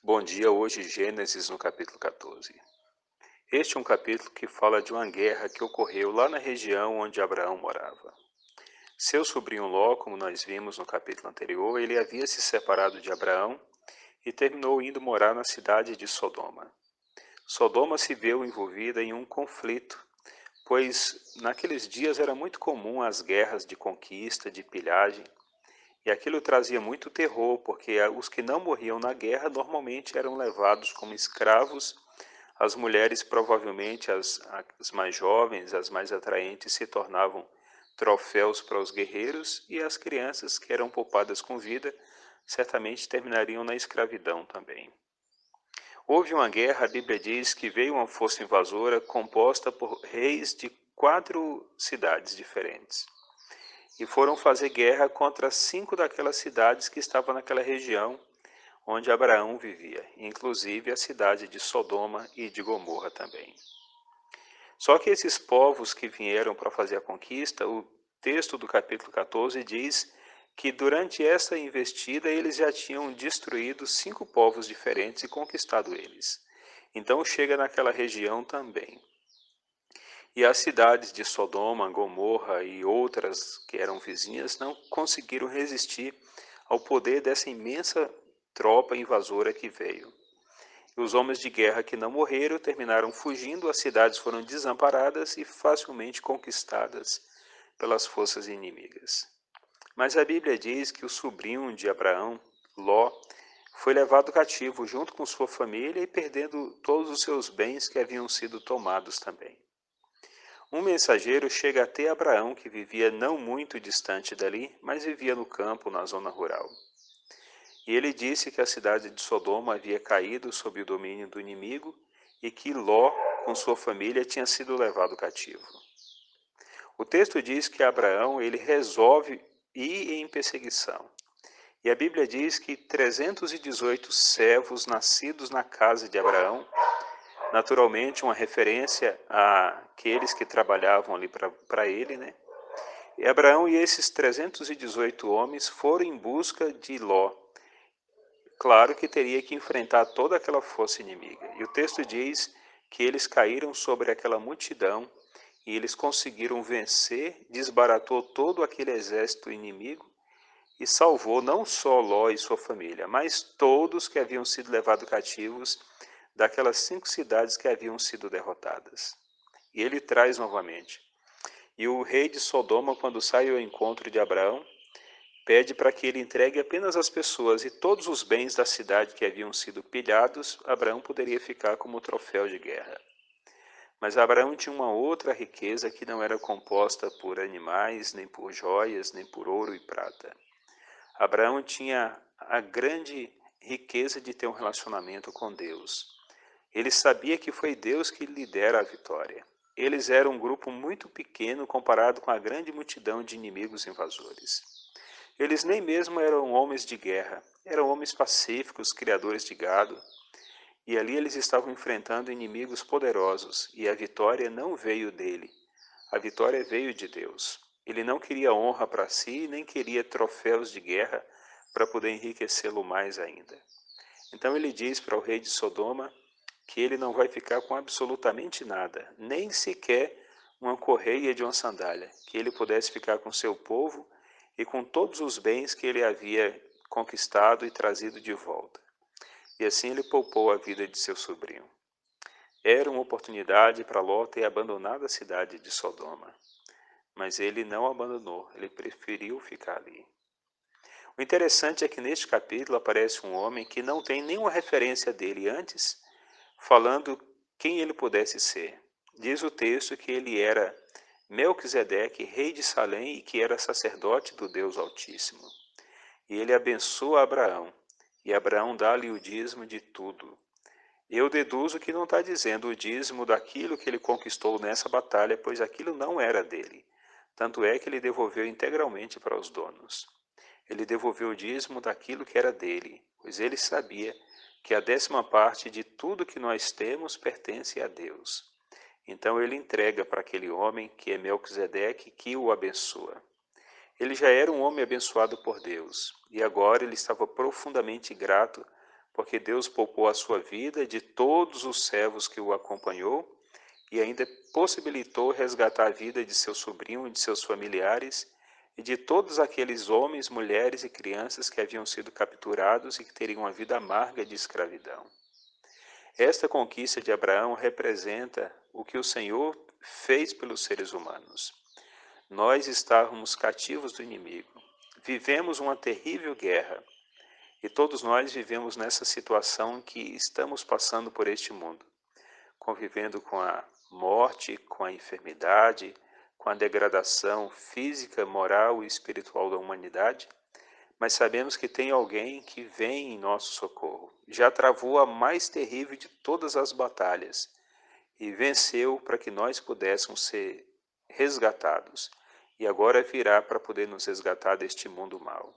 Bom dia, hoje Gênesis no capítulo 14. Este é um capítulo que fala de uma guerra que ocorreu lá na região onde Abraão morava. Seu sobrinho Ló, como nós vimos no capítulo anterior, ele havia se separado de Abraão e terminou indo morar na cidade de Sodoma. Sodoma se viu envolvida em um conflito, pois naqueles dias era muito comum as guerras de conquista, de pilhagem, e aquilo trazia muito terror, porque os que não morriam na guerra normalmente eram levados como escravos. As mulheres, provavelmente as mais jovens, as mais atraentes, se tornavam troféus para os guerreiros, e as crianças que eram poupadas com vida certamente terminariam na escravidão também. Houve uma guerra, a Bíblia diz que veio uma força invasora composta por reis de 4 cidades diferentes. E foram fazer guerra contra 5 daquelas cidades que estavam naquela região onde Abraão vivia, inclusive a cidade de Sodoma e de Gomorra também. Só que esses povos que vieram para fazer a conquista, o texto do capítulo 14 diz que durante essa investida eles já tinham destruído 5 povos diferentes e conquistado eles. Então chega naquela região também. E as cidades de Sodoma, Gomorra e outras que eram vizinhas não conseguiram resistir ao poder dessa imensa tropa invasora que veio. E os homens de guerra que não morreram terminaram fugindo, as cidades foram desamparadas e facilmente conquistadas pelas forças inimigas. Mas a Bíblia diz que o sobrinho de Abraão, Ló, foi levado cativo junto com sua família e perdendo todos os seus bens que haviam sido tomados também. Um mensageiro chega até Abraão, que vivia não muito distante dali, mas vivia no campo, na zona rural. E ele disse que a cidade de Sodoma havia caído sob o domínio do inimigo e que Ló, com sua família, tinha sido levado cativo. O texto diz que Abraão ele resolve ir em perseguição. E a Bíblia diz que 318 servos nascidos na casa de Abraão, naturalmente uma referência àqueles que trabalhavam ali para ele, né? E Abraão e esses 318 homens foram em busca de Ló. Claro que teria que enfrentar toda aquela força inimiga. E o texto diz que eles caíram sobre aquela multidão e eles conseguiram vencer, desbaratou todo aquele exército inimigo e salvou não só Ló e sua família, mas todos que haviam sido levados cativos daquelas 5 cidades que haviam sido derrotadas. E ele traz novamente. E o rei de Sodoma, quando sai ao encontro de Abraão, pede para que ele entregue apenas as pessoas e todos os bens da cidade que haviam sido pilhados, Abraão poderia ficar como troféu de guerra. Mas Abraão tinha uma outra riqueza que não era composta por animais, nem por joias, nem por ouro e prata. Abraão tinha a grande riqueza de ter um relacionamento com Deus. Ele sabia que foi Deus que lhe dera a vitória. Eles eram um grupo muito pequeno comparado com a grande multidão de inimigos invasores. Eles nem mesmo eram homens de guerra, eram homens pacíficos, criadores de gado. E ali eles estavam enfrentando inimigos poderosos, e a vitória não veio dele. A vitória veio de Deus. Ele não queria honra para si, nem queria troféus de guerra para poder enriquecê-lo mais ainda. Então ele diz para o rei de Sodoma que ele não vai ficar com absolutamente nada, nem sequer uma correia de uma sandália, que ele pudesse ficar com seu povo e com todos os bens que ele havia conquistado e trazido de volta. E assim ele poupou a vida de seu sobrinho. Era uma oportunidade para Ló ter abandonado a cidade de Sodoma, mas ele não abandonou, ele preferiu ficar ali. O interessante é que neste capítulo aparece um homem que não tem nenhuma referência dele antes, falando quem ele pudesse ser. Diz o texto que ele era Melquisedeque, rei de Salém, e que era sacerdote do Deus Altíssimo. E ele abençoa Abraão, e Abraão dá-lhe o dízimo de tudo. Eu deduzo que não está dizendo o dízimo daquilo que ele conquistou nessa batalha, pois aquilo não era dele. Tanto é que ele devolveu integralmente para os donos. Ele devolveu o dízimo daquilo que era dele, pois ele sabia que a 10ª parte de tudo que nós temos pertence a Deus. Então ele entrega para aquele homem, que é Melquisedeque, que o abençoa. Ele já era um homem abençoado por Deus, e agora ele estava profundamente grato porque Deus poupou a sua vida de todos os servos que o acompanhou e ainda possibilitou resgatar a vida de seu sobrinho e de seus familiares e de todos aqueles homens, mulheres e crianças que haviam sido capturados e que teriam uma vida amarga de escravidão. Esta conquista de Abraão representa o que o Senhor fez pelos seres humanos. Nós estávamos cativos do inimigo, vivemos uma terrível guerra e todos nós vivemos nessa situação que estamos passando por este mundo, convivendo com a morte, com a enfermidade, com a degradação física, moral e espiritual da humanidade, mas sabemos que tem alguém que vem em nosso socorro. Já travou a mais terrível de todas as batalhas e venceu para que nós pudéssemos ser resgatados. E agora virá para poder nos resgatar deste mundo mau.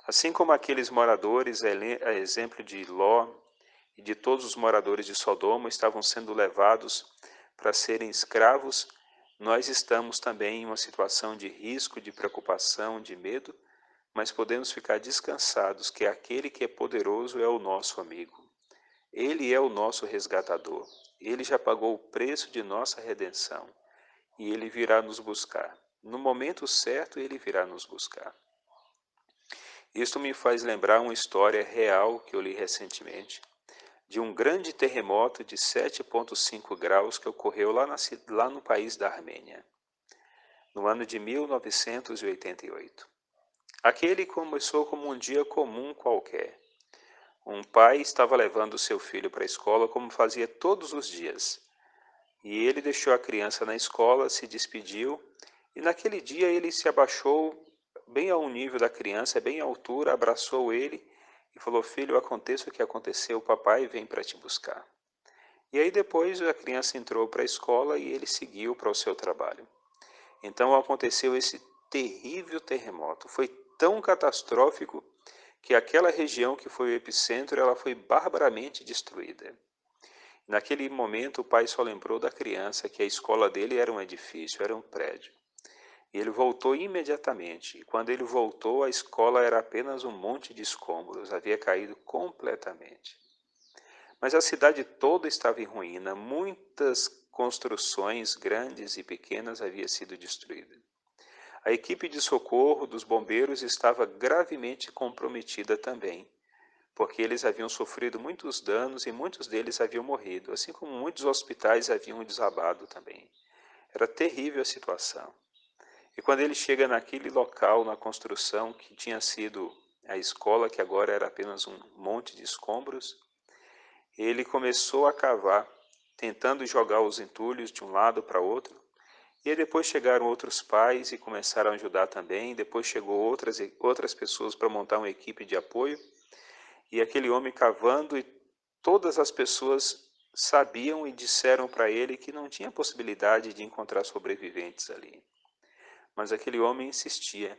Assim como aqueles moradores, a exemplo de Ló e de todos os moradores de Sodoma, estavam sendo levados para serem escravos, nós estamos também em uma situação de risco, de preocupação, de medo, mas podemos ficar descansados que aquele que é poderoso é o nosso amigo. Ele é o nosso resgatador. Ele já pagou o preço de nossa redenção e ele virá nos buscar. No momento certo, ele virá nos buscar. Isto me faz lembrar uma história real que eu li recentemente, de um grande terremoto de 7,5 graus que ocorreu lá no país da Armênia, no ano de 1988. Aquele começou como um dia comum qualquer. Um pai estava levando seu filho para a escola como fazia todos os dias. E ele deixou a criança na escola, se despediu, e naquele dia ele se abaixou bem ao nível da criança, bem à altura, abraçou ele e falou: "Filho, aconteça o que aconteceu, o papai vem para te buscar." E aí depois a criança entrou para a escola e ele seguiu para o seu trabalho. Então aconteceu esse terrível terremoto. Foi tão catastrófico que aquela região que foi o epicentro, ela foi barbaramente destruída. Naquele momento, o pai só lembrou da criança que a escola dele era um edifício, era um prédio. E ele voltou imediatamente. E quando ele voltou, a escola era apenas um monte de escombros, havia caído completamente. Mas a cidade toda estava em ruína, muitas construções grandes e pequenas haviam sido destruídas. A equipe de socorro dos bombeiros estava gravemente comprometida também, porque eles haviam sofrido muitos danos e muitos deles haviam morrido, assim como muitos hospitais haviam desabado também. Era terrível a situação. E quando ele chega naquele local, na construção que tinha sido a escola, que agora era apenas um monte de escombros, ele começou a cavar, tentando jogar os entulhos de um lado para outro. E aí depois chegaram outros pais e começaram a ajudar também. Depois chegou outras pessoas para montar uma equipe de apoio. E aquele homem cavando, e todas as pessoas sabiam e disseram para ele que não tinha possibilidade de encontrar sobreviventes ali. Mas aquele homem insistia.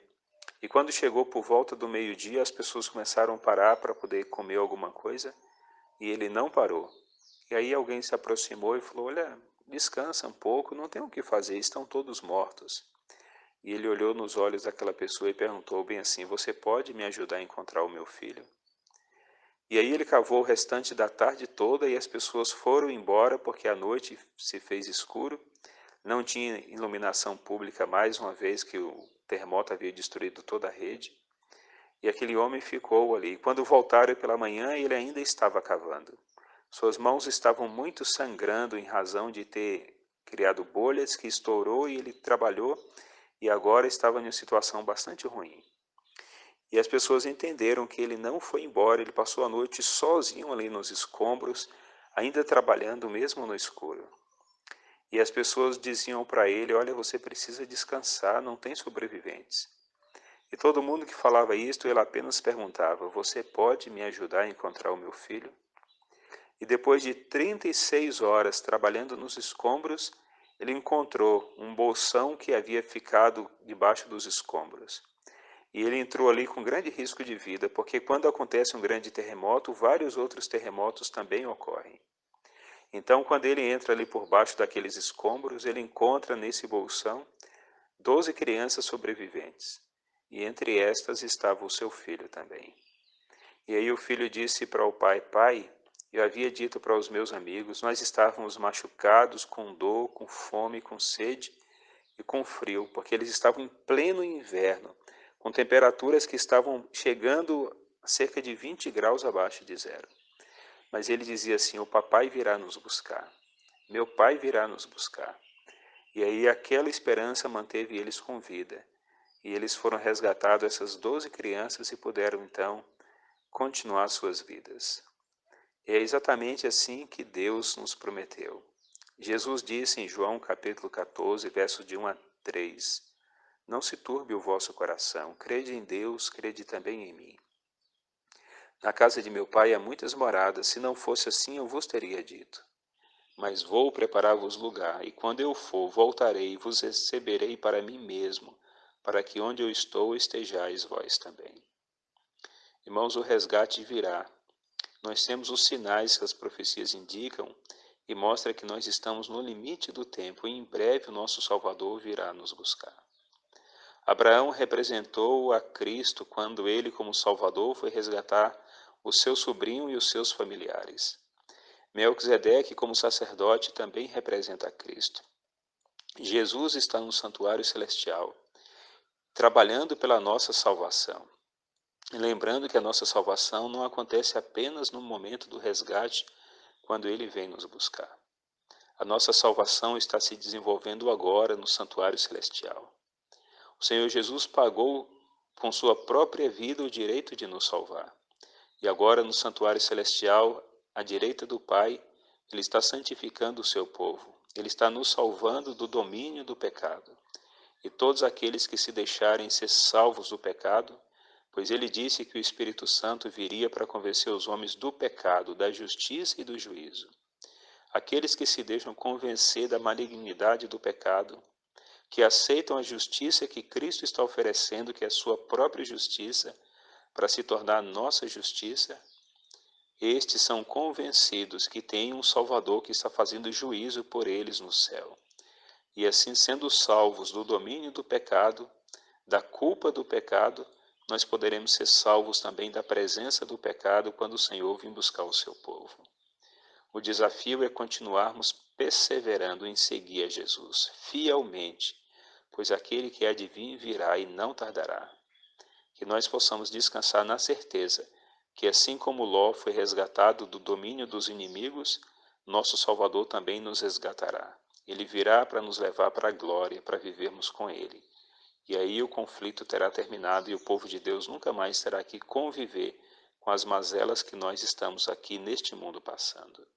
E quando chegou por volta do meio-dia, as pessoas começaram a parar para poder comer alguma coisa, e ele não parou. E aí alguém se aproximou e falou: "Olha, descansa um pouco, não tem o que fazer, estão todos mortos." E ele olhou nos olhos daquela pessoa e perguntou bem assim: "Você pode me ajudar a encontrar o meu filho?" E aí ele cavou o restante da tarde toda e as pessoas foram embora porque a noite se fez escuro, não tinha iluminação pública mais uma vez que o terremoto havia destruído toda a rede. E aquele homem ficou ali. Quando voltaram pela manhã, ele ainda estava cavando. Suas mãos estavam muito sangrando em razão de ter criado bolhas que estourou, e ele trabalhou e agora estava em uma situação bastante ruim. E as pessoas entenderam que ele não foi embora, ele passou a noite sozinho ali nos escombros, ainda trabalhando mesmo no escuro. E as pessoas diziam para ele: "Olha, você precisa descansar, não tem sobreviventes." E todo mundo que falava isto, ele apenas perguntava: "Você pode me ajudar a encontrar o meu filho?" E depois de 36 horas trabalhando nos escombros, ele encontrou um bolsão que havia ficado debaixo dos escombros. E ele entrou ali com grande risco de vida, porque quando acontece um grande terremoto, vários outros terremotos também ocorrem. Então, quando ele entra ali por baixo daqueles escombros, ele encontra nesse bolsão 12 crianças sobreviventes. E entre estas estava o seu filho também. E aí o filho disse para o pai: Pai, eu havia dito para os meus amigos, nós estávamos machucados, com dor, com fome, com sede e com frio, porque eles estavam em pleno inverno, com temperaturas que estavam chegando a cerca de 20 graus abaixo de zero. Mas ele dizia assim: o papai virá nos buscar, meu pai virá nos buscar. E aí aquela esperança manteve eles com vida. E eles foram resgatados, essas 12 crianças, e puderam então continuar suas vidas. E é exatamente assim que Deus nos prometeu. Jesus disse em João capítulo 14, versos de 1 a 3, não se turbe o vosso coração, crede em Deus, crede também em mim. Na casa de meu pai há muitas moradas, se não fosse assim eu vos teria dito. Mas vou preparar-vos lugar, e quando eu for, voltarei e vos receberei para mim mesmo, para que onde eu estou estejais vós também. Irmãos, o resgate virá. Nós temos os sinais que as profecias indicam e mostra que nós estamos no limite do tempo e em breve o nosso Salvador virá nos buscar. Abraão representou a Cristo quando ele, como Salvador, foi resgatar o seu sobrinho e os seus familiares. Melquisedeque, como sacerdote, também representa a Cristo. Jesus está no santuário celestial, trabalhando pela nossa salvação. E lembrando que a nossa salvação não acontece apenas no momento do resgate, quando ele vem nos buscar. A nossa salvação está se desenvolvendo agora no santuário celestial. O Senhor Jesus pagou com sua própria vida o direito de nos salvar. E agora no santuário celestial, à direita do Pai, Ele está santificando o seu povo. Ele está nos salvando do domínio do pecado. E todos aqueles que se deixarem ser salvos do pecado, pois ele disse que o Espírito Santo viria para convencer os homens do pecado, da justiça e do juízo. Aqueles que se deixam convencer da malignidade do pecado, que aceitam a justiça que Cristo está oferecendo, que é a sua própria justiça, para se tornar nossa justiça, estes são convencidos que tem um Salvador que está fazendo juízo por eles no céu. E assim, sendo salvos do domínio do pecado, da culpa do pecado, nós poderemos ser salvos também da presença do pecado quando o Senhor vir buscar o seu povo. O desafio é continuarmos perseverando em seguir a Jesus fielmente, pois aquele que há de vir virá e não tardará. Que nós possamos descansar na certeza que, assim como Ló foi resgatado do domínio dos inimigos, nosso Salvador também nos resgatará. Ele virá para nos levar para a glória, para vivermos com Ele. E aí o conflito terá terminado e o povo de Deus nunca mais terá que conviver com as mazelas que nós estamos aqui neste mundo passando.